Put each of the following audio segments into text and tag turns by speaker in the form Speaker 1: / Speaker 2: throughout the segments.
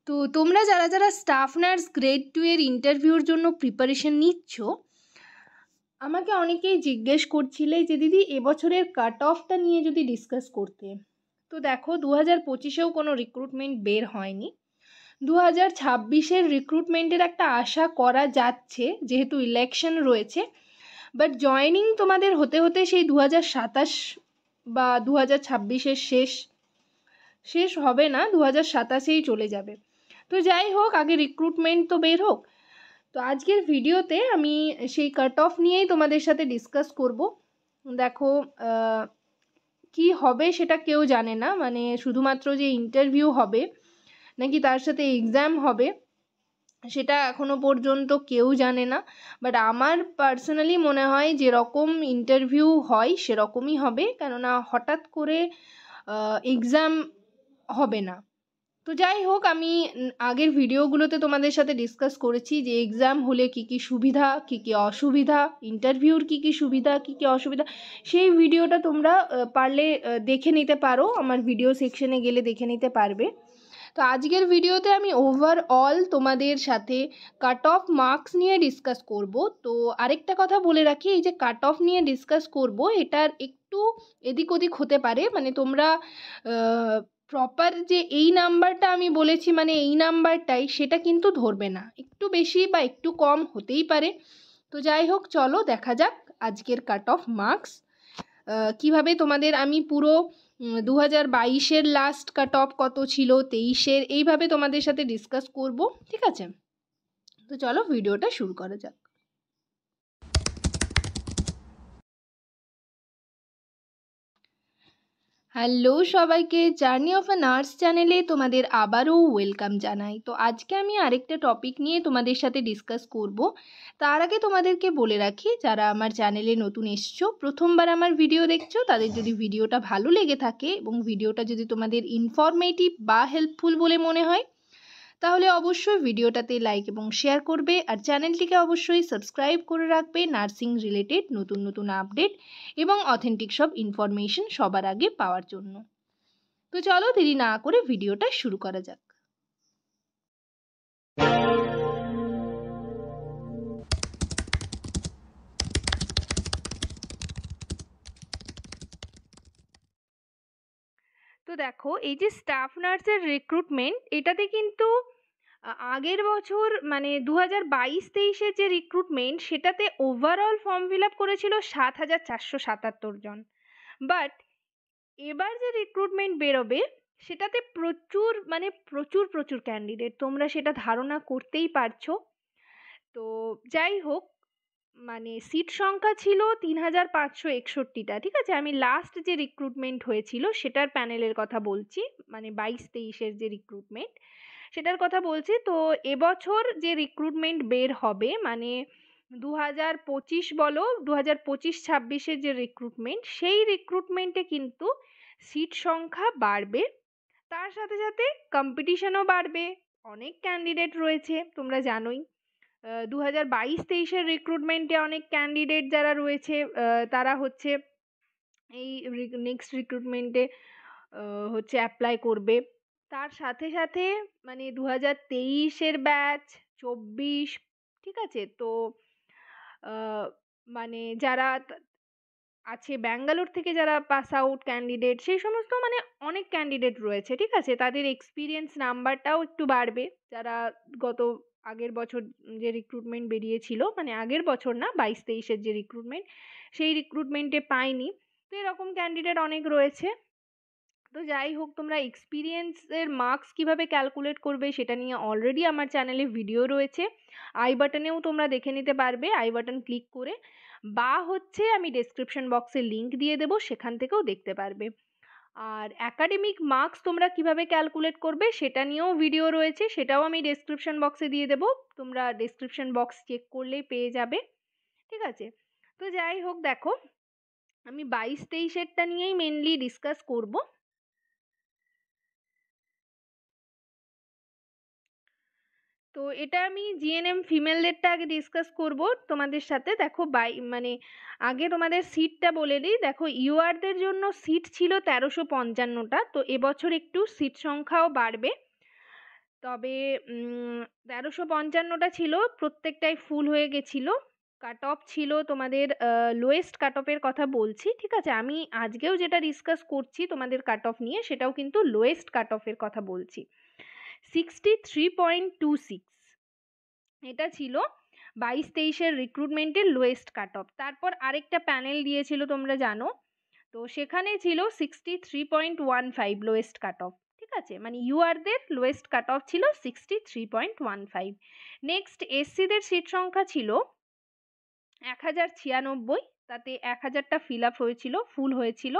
Speaker 1: তো তোমরা যারা যারা স্টাফ নার্স গ্রেড 2 এর ইন্টারভিউর জন্য প্রিপারেশন নিচ্ছ, আমাকে অনেকেই জিজ্ঞেস করছিলে যে দিদি এবছরের কাট অফটা নিয়ে যদি ডিসকাস করতে। তো দেখো 2025-এও কোনো রিক্রুটমেন্ট বের হয়নি। 2026-এর রিক্রুটমেন্টের একটা আশা করা যাচ্ছে যেহেতু ইলেকশন রয়েছে, বাট জয়েনিং তোমাদের হতে হতে সেই 2027 বা 2026-এর শেষ হবে না, 2027-এই চলে যাবে। তো যাই হোক, আগে রিক্রুটমেন্ট তো বের হোক। তো আজকের ভিডিওতে আমি সেই কাট অফ নিয়েই তোমাদের সাথে ডিসকাস করব। দেখো কি হবে সেটা কেউ জানে না, মানে শুধুমাত্র যে ইন্টারভিউ হবে নাকি তার সাথে এক্সাম হবে সেটা এখনো পর্যন্ত কেউ জানে না। বাট আমার পার্সোনালি মনে হয় যেরকম ইন্টারভিউ হয় সেরকমই হবে, কেননা হঠাৎ করে এক্সাম হবে না। তো যাই হোক, আমি আগের ভিডিওগুলোতে তোমাদের সাথে ডিসকাস করেছি যে এক্সাম হলে কী কী সুবিধা কী কী অসুবিধা, ইন্টারভিউর কী কী সুবিধা কী কী অসুবিধা, সেই ভিডিওটা তোমরা পারলে দেখে নিতে পারো, আমার ভিডিও সেকশনে গেলে দেখে নিতে পারবে। তো আজকের ভিডিওতে আমি ওভারঅল তোমাদের সাথে কাট অফ মার্কস নিয়ে ডিসকাস করব। তো আরেকটা কথা বলে রাখি, এই যে কাট অফ নিয়ে ডিসকাস করব এটার একটু এদিক ওদিক হতে পারে, মানে তোমরা প্রপার যে এই নাম্বারটা আমি বলেছি মানে এই নাম্বারটাই, সেটা কিন্তু ধরবে না, একটু বেশি বা একটু কম হতেই পারে। তো যাই হোক, চলো দেখা যাক আজকের কাট অফ মার্কস কীভাবে তোমাদের আমি পুরো 2022-এর লাস্ট কাট অফ কত ছিল, 23-এর, এইভাবে তোমাদের সাথে ডিসকাস করব, ঠিক আছে? তো চলো ভিডিওটা শুরু করা যাক। হ্যালো সবাইকে, জার্নি অফ আ নার্স চ্যানেলে তোমাদের আবারও ওয়েলকাম জানাই। তো আজকে আমি আরেকটা টপিক নিয়ে তোমাদের সাথে ডিসকাস করব। তার আগে তোমাদেরকে বলে রাখি, যারা আমার চ্যানেলে নতুন এসছো, প্রথমবার আমার ভিডিও দেখছো, তাদের যদি ভিডিওটা ভালো লেগে থাকে এবং ভিডিওটা যদি তোমাদের ইনফরমেটিভ বা হেল্পফুল বলে মনে হয়, তাহলে অবশ্যই ভিডিওটাতে লাইক এবং শেয়ার করবে, আর চ্যানেলটিকে অবশ্যই সাবস্ক্রাইব করে রাখবে নার্সিং রিলেটেড নতুন নতুন আপডেট এবং অথেন্টিক সব ইনফরমেশন সবার আগে পাওয়ার জন্য। তো চলো দেরি না করে ভিডিওটা শুরু করা যাক। তো দেখো, এই যে স্টাফ নার্সের রিক্রুটমেন্ট, এটাতে কিন্তু আগের বছর মানে 2022-23-এর যে রিক্রুটমেন্ট, সেটাতে ওভারঅল ফর্ম ফিল আপ করেছিল 7,477 জন। বাট এবার যে রিক্রুটমেন্ট বেরোবে সেটাতে প্রচুর মানে প্রচুর প্রচুর ক্যান্ডিডেট, তোমরা সেটা ধারণা করতেই পারছো। তো যাই হোক, মানে সিট সংখ্যা ছিল 3,561টা, ঠিক আছে? আমি লাস্ট যে রিক্রুটমেন্ট হয়েছিল সেটার প্যানেলের কথা বলছি, মানে 22-23-এর যে রিক্রুটমেন্ট সেটার কথা বলছি। তো এবছর যে রিক্রুটমেন্ট বের হবে, মানে 2025 বলো, 2025-26-এর যে রিক্রুটমেন্ট, সেই রিক্রুটমেন্টে কিন্তু সিট সংখ্যা বাড়বে, তার সাথে সাথে কম্পিটিশনও বাড়বে। অনেক ক্যান্ডিডেট রয়েছে, তোমরা জানোই। 2022-23-এর রিক্রুটমেন্টে অনেক ক্যান্ডিডেট যারা রয়েছে, তারা হচ্ছে এই নেক্সট রিক্রুটমেন্টে হচ্ছে অ্যাপ্লাই করবে। তার সাথে সাথে মানে 2023-এর ব্যাচ, 24, ঠিক আছে? তো মানে যারা আছে ব্যাঙ্গালোর থেকে, যারা পাস আউট ক্যান্ডিডেট, সেই সমস্ত মানে অনেক ক্যান্ডিডেট রয়েছে, ঠিক আছে? তাদের এক্সপিরিয়েন্স নাম্বারটাও একটু বাড়বে, যারা গত আগের বছর যে রিক্রুটমেন্ট বেরিয়েছিল, মানে আগের বছর না, 22-23-এর যে রিক্রুটমেন্ট, সেই রিক্রুটমেন্টে পায়নি। তো এরকম ক্যান্ডিডেট অনেক রয়েছে। তো যাই হোক, তোমরা এক্সপিরিয়েন্সের মার্কস কিভাবে ক্যালকুলেট করবে সেটা নিয়ে অলরেডি আমার চ্যানেলে ভিডিও রয়েছে, আই বাটনেও তোমরা দেখে নিতে পারবে, আই বাটন ক্লিক করে, বা হচ্ছে আমি ডেসক্রিপশন বক্সে লিংক দিয়ে দেবো, সেখান থেকেও দেখতে পারবে। আর অ্যাকাডেমিক মার্কস তোমরা কিভাবে ক্যালকুলেট করবে সেটা নিয়েও ভিডিও রয়েছে, সেটাও আমি ডেসক্রিপশন বক্সে দিয়ে দেবো, তোমরা ডেসক্রিপশন বক্স চেক করলেই পেয়ে যাবে, ঠিক আছে? তো যাই হোক, দেখো আমি 22-23-এরটা নিয়েই মেনলি ডিসকাস করব। তো এটা আমি জিএনএম ফিমেলদেরটা আগে ডিসকাস করব তোমাদের সাথে। দেখো মানে আগে তোমাদের সিটটা বলে দিই। দেখো ইউআরদের জন্য সিট ছিল 1355টা, তো এবছর একটু সিট সংখ্যাও বাড়বে। তবে 1355টা ছিল, প্রত্যেকটাই ফুল হয়ে গেছিলো। কাট অফ ছিল তোমাদের লোয়েস্ট কাট অফের কথা বলছি, ঠিক আছে? আমি আজকেও যেটা ডিসকাস করছি তোমাদের কাট অফ নিয়ে, সেটাও কিন্তু লোয়েস্ট কাট অফের কথা বলছি। 63.26 এটা ছিল 22-23-এর রিক্রুটমেন্টের লোয়েস্ট কাট অফ। তারপর আরেকটা প্যানেল দিয়েছিল তোমরা জানো, তো সেখানে ছিল 63.15 লোয়েস্ট কাট অফ, ঠিক আছে? মানে ইউআরদের লোয়েস্ট কাট অফ ছিল 63.15। নেক্সট এসসিদের সিট সংখ্যা ছিল 1096, তাতে 1000টা ফিল আপ হয়েছিল, ফুল হয়েছিল।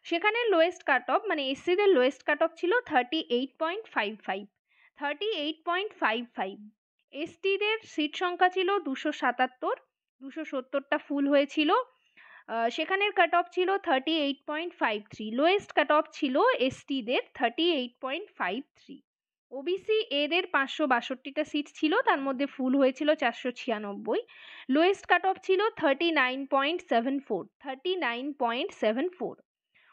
Speaker 1: সেখানে লোয়েস্ট কাট অফ মানে এসসিদের লোয়েস্ট কাট অফ ছিল 38.55, 38.55। এসটিদের সিট সংখ্যা ছিল 277, 270টা ফুল হয়েছিল। সেখানের কাট অফ ছিল 38.53, লোয়েস্ট কাট অফ ছিল এসটিদের 38.53। ওবিসি এদের 562টা সিট ছিল, তার মধ্যে ফুল হয়েছিল 496, লোয়েস্ট কাট অফ ছিল 39.74, 39.74।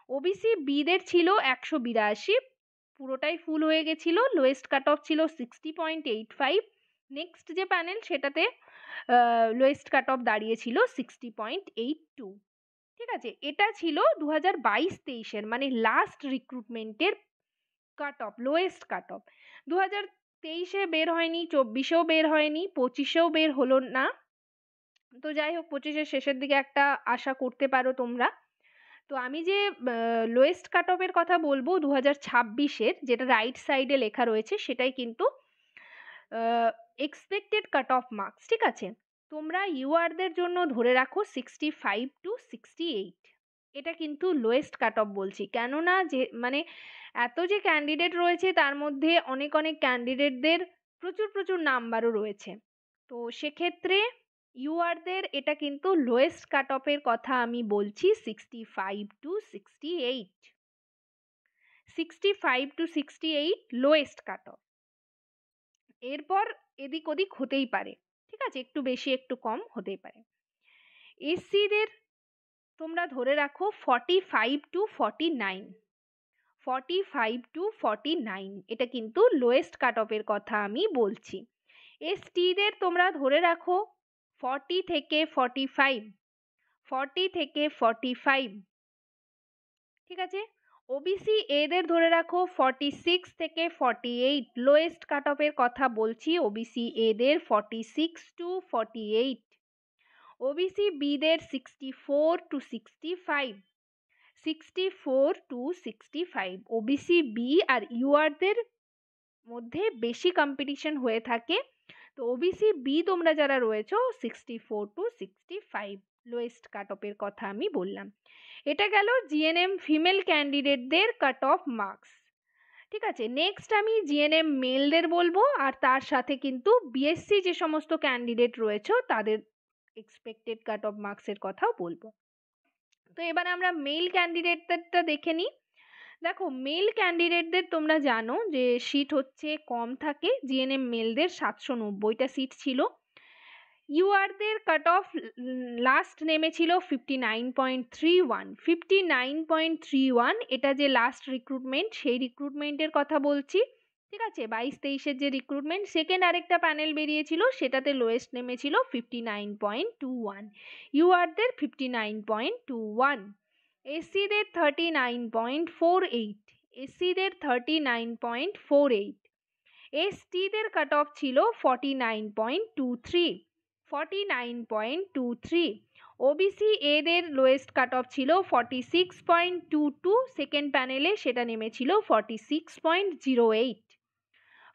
Speaker 1: ওবিসি বিদের ছিল 182, পুরোটাই ফুল হয়ে গেছিল, লোয়েস্ট কাট অফ ছিল 60.85। নেক্সট যে প্যানেল সেটাতে লোয়েস্ট কাট অফ দাঁড়িয়েছিল 60.82, ঠিক আছে? এটা ছিল 2022-23-এর মানে লাস্ট রিক্রুটমেন্টের cut off, lowest cut off. 2023-এ বের হয়নি, 24-এও বের হয়নি, 25-এও বের হলো না। তো যাই হোক, 25-এর শেষের দিকে একটা আশা করতে পারো তোমরা। তো আমি যে লোয়েস্ট কাট অফের কথা বলবো 2026-এর, যেটা রাইট সাইডে লেখা রয়েছে, সেটাই কিন্তু এক্সপেক্টেড কাট অফ মার্কস, ঠিক আছে? তোমরা ইউআরদের জন্য ধরে রাখো 65 to 68, এটা কিন্তু লোয়েস্ট কাট অফ বলছি, কেননা যে মানে এত যে ক্যান্ডিডেট রয়েছে তার মধ্যে অনেক অনেক ক্যান্ডিডেটদের প্রচুর প্রচুর নাম্বারও রয়েছে। তো সেক্ষেত্রে ইউআরদের এটা কিন্তু লোয়েস্ট কাট অফের কথা আমি বলছি 65 to 68, 65 to 68 lowest cut of. এরপর এদিক ওদিক হতেই পারে, ঠিক আছে? একটু বেশি একটু কম হতেই পারে। এসসিদের তোমরা ধরে রাখো 45 to 49, 45 to 49, এটা কিন্তু লোয়েস্ট কাট অফের কথা আমি বলছি। এসটিদের তোমরা ধরে রাখো 40 থেকে 45, 40 থেকে 45, ঠিক আছে? ওবিসি এদের ধরে রাখো 46 থেকে 48, লোয়েস্ট কাট অফের কথা বলছি ওবিসি এদের 46 to 48। ওবিসি বিদের 64 to 65, 64 to 65। ওবিসি বি আর ইউআরদের মধ্যে বেশি কম্পিটিশন হয়ে থাকে, তো ওবিসি বি তোমরা যারা রয়েছো 64 to 65 লোয়েস্ট কাট অফের কথা আমি বললাম। এটা গেল জিএনএম ফিমেল ক্যান্ডিডেটদের কাট অফ মার্কস, ঠিক আছে? নেক্সট আমি জিএনএম মেলদের বলবো, আর তার সাথে কিন্তু বিএসসি যে সমস্ত ক্যান্ডিডেট রয়েছে তাদের এক্সপেক্টেড কাট অফ মার্কসের কথাও বলবো। তো এবার আমরা মেল ক্যান্ডিডেটদেরটা দেখে নিই। দেখো, মেল ক্যান্ডিডেটদের তোমরা জানো যে সিট হচ্ছে কম থাকে, জিএনএম মেলদের 790টা সিট ছিল। ইউআরদের কাট অফ লাস্ট নেমেছিল 59.31, 59.31, এটা যে লাস্ট রিক্রুটমেন্ট সেই রিক্রুটমেন্টের কথা বলছি, ঠিক আছে? 22-23-এর যে রিক্রুটমেন্ট, সেকেন্ড আরেকটা প্যানেল বেরিয়েছিল, সেটাতে লোয়েস্ট নেমেছিল 59.21, ইউআরদের 59.21। এসসিদের 39.48, এসসিদের 39.48। এসটিদের কাট অফ ছিল 49.23, 49.23। ওবিসি এদের লোয়েস্ট কাট অফ ছিল 46.22, সেকেন্ড প্যানেলে সেটা নেমেছিল 46.08,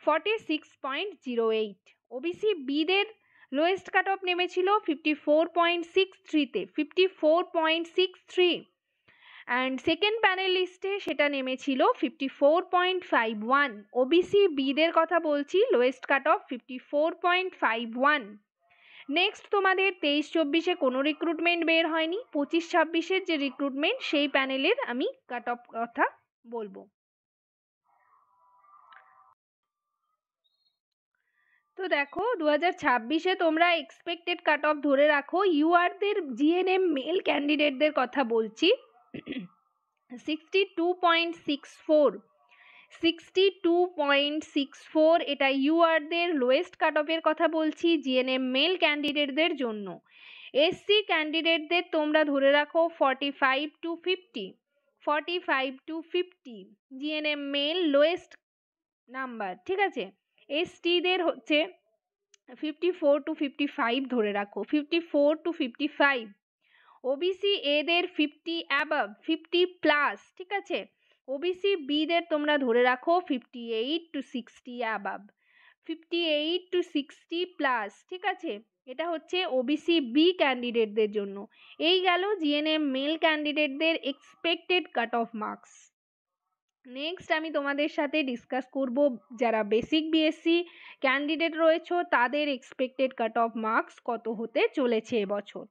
Speaker 1: 46.08। ওবিসি বিদের লোয়েস্ট কাট অফ নেমেছিল 54.63-তে, 54.63, অ্যান্ড সেকেন্ড প্যানেল লিস্টে সেটা নেমেছিল 54.51। ওবিসি বিদের কথা বলছি, লোয়েস্ট কাট অফ 54.51। নেক্সট তোমাদের 23-24-এ কোনো রিক্রুটমেন্ট বের হয়নি, 25-26-এর যে রিক্রুটমেন্ট সেই প্যানেলের আমি কাট অফ কথা বলবো। তো দেখো, 2026-এ তোমরা এক্সপেক্টেড কাট অফ ধরে রাখো, ইউআরদের জিএনএম মেল ক্যান্ডিডেটদের কথা বলছি 62.64, 62.64 এটা ইউআরদের লোয়েস্ট কাট অফের কথা বলছি জিএনএম মেল ক্যান্ডিডেটদের জন্য। এসসি ক্যান্ডিডেটদের তোমরা ধরে রাখো 45 to 50 GNM mail lowest number, ঠিক আছে। এসটিদের হচ্ছে 54 to 55 ধরে রাখো, 54 to 55। ওবিসি এদের 50 অ্যাবাভ, 50 প্লাস, ঠিক আছে। ওবিসি বিদের তোমরা ধরে রাখো 58 to 60 অ্যাবাভ, 58 to 60 প্লাস, ঠিক আছে। এটা হচ্ছে ওবিসি বি ক্যান্ডিডেটদের জন্য। এই গেল জিএনএম মেল ক্যান্ডিডেটদের expected cut off marks. Next আমি তোমাদের সাথে ডিসকাস করব যারা বেসিক বিএসসি ক্যান্ডিডেট রয়েছে তাদের এক্সপেক্টেড কাট অফ মার্কস কত হতে চলেছে এবছর।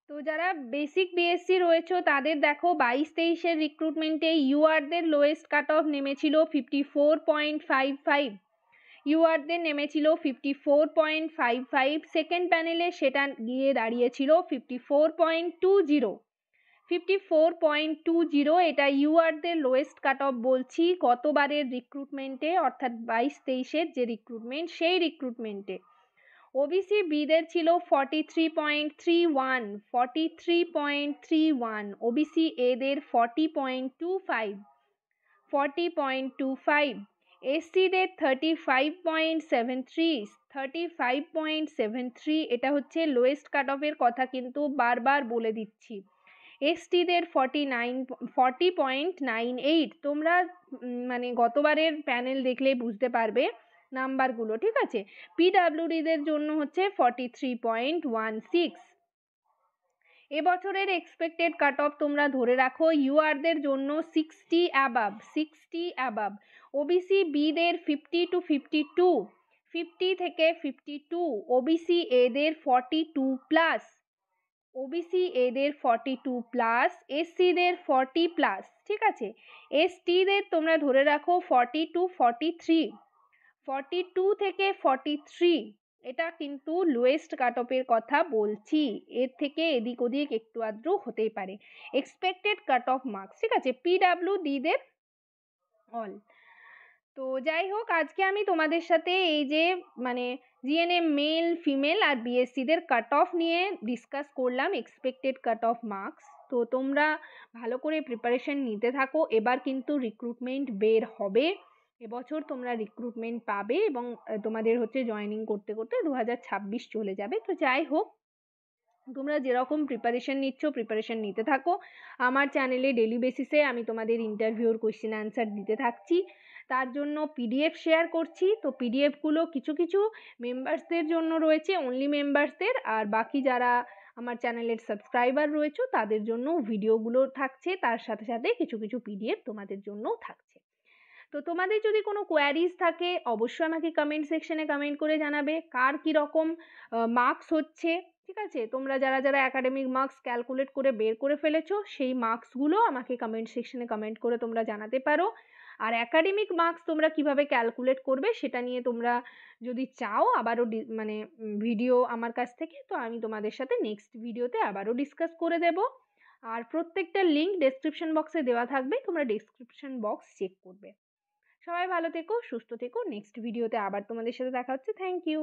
Speaker 1: তো যারা বেসিক বিএসসি রয়েছে তাদের দেখো 22-23-এর রিক্রুটমেন্টে ইউআরদের লোয়েস্ট কাট অফ নেমেছিল 54.55, ইউআরদের নেমেছিল 54.55। সেকেন্ড প্যানেলে সেটা গিয়ে দাঁড়িয়েছিল 54.20, 54.20 এটা ইউআরদের লোয়েস্ট কাট অফ বলছি গতবারের রিক্রুটমেন্টে, অর্থাৎ 22-23-এর যে রিক্রুটমেন্ট সেই রিক্রুটমেন্টে। ওবিসি বিদের ছিল 43.31, 43.31। ওবিসি এদের 40.25, 40.25। এসসিদের 35.73, 35.73 এটা হচ্ছে লোয়েস্ট কাট অফের কথা কিন্তু বারবার বলে দিচ্ছি। এসটিদের 40.98। তোমরা মানে গতবারের প্যানেল দেখলে বুঝতে পারবে নাম্বারগুলো, ঠিক আছে। পিডাব্লিউডিদের জন্য হচ্ছে 43.16। এবছরের এক্সপেক্টেড কাট অফ তোমরা ধরে রাখো ইউআরদের জন্য 60 অ্যাবাভ, 60 অ্যাবাভ। ওবিসি বিদের 50 to 52, 50 থেকে 52। ওবিসি এদের 42 প্লাস, ওবিসি এদের 42 প্লাস। এসসিদের 40 প্লাস, ঠিক আছে। এসটিদের তোমরা ধরে রাখো 40 to 43, 42 থেকে 43। এটা কিন্তু লোয়েস্ট কাট অফের কথা বলছি, এর থেকে এদিক ওদিক একটু আধটু হতেই পারে এক্সপেক্টেড কাট অফ মার্কস, ঠিক আছে। পিডাব্লিউডিদের অল। তো যাই হোক, আজকে আমি তোমাদের সাথে এই যে মানে জিএনএম মেল ফিমেল আর বিএসসিদের কাট অফ নিয়ে ডিসকাস করলাম, এক্সপেক্টেড কাট অফ মার্কস। তো তোমরা ভালো করে প্রিপারেশন নিতে থাকো, এবার কিন্তু রিক্রুটমেন্ট বের হবে, এবছর তোমরা রিক্রুটমেন্ট পাবে এবং তোমাদের হচ্ছে জয়েনিং করতে করতে 2026 চলে যাবে। তো যাই হোক, তোমরা যেরকম প্রিপারেশন নিচ্ছ প্রিপারেশন নিতে থাকো। আমার চ্যানেলে ডেলি বেসিসে আমি তোমাদের ইন্টারভিউর কোয়েশ্চেন অ্যান্সার দিতে থাকছি, তার জন্য পিডিএফ শেয়ার করছি। তো পিডিএফগুলো কিছু কিছু মেম্বার্সদের জন্য রয়েছে, অনলি মেম্বার্সদের, আর বাকি যারা আমার চ্যানেলের সাবস্ক্রাইবার রয়েছে তাদের জন্য ভিডিওগুলো থাকছে, তার সাথে সাথে কিছু কিছু পিডিএফ তোমাদের জন্যও থাকছে। তো তোমাদের যদি কোনো কোয়ারিজ থাকে অবশ্যই আমাকে কমেন্ট সেকশনে কমেন্ট করে জানাবে কার কীরকম মার্কস হচ্ছে, ঠিক আছে। তোমরা যারা যারা একাডেমিক মার্কস ক্যালকুলেট করে বের করে ফেলেছো সেই মার্কসগুলো আমাকে কমেন্ট সেকশনে কমেন্ট করে তোমরা জানাতে পারো। আর একাডেমিক মার্কস তোমরা কিভাবে ক্যালকুলেট করবে সেটা নিয়ে তোমরা যদি চাও আবারও মানে ভিডিও আমার কাছ থেকে, তো আমি তোমাদের সাথে নেক্সট ভিডিওতে আবারও ডিসকাস করে দেব। আর প্রত্যেকটা লিঙ্ক ডেসক্রিপশন বক্সে দেওয়া থাকবে, তোমরা ডেসক্রিপশন বক্স চেক করবে। সবাই ভালো থেকো, সুস্থ থেকো। নেক্সট ভিডিওতে আবার তোমাদের সাথে দেখা হচ্ছে। Thank you.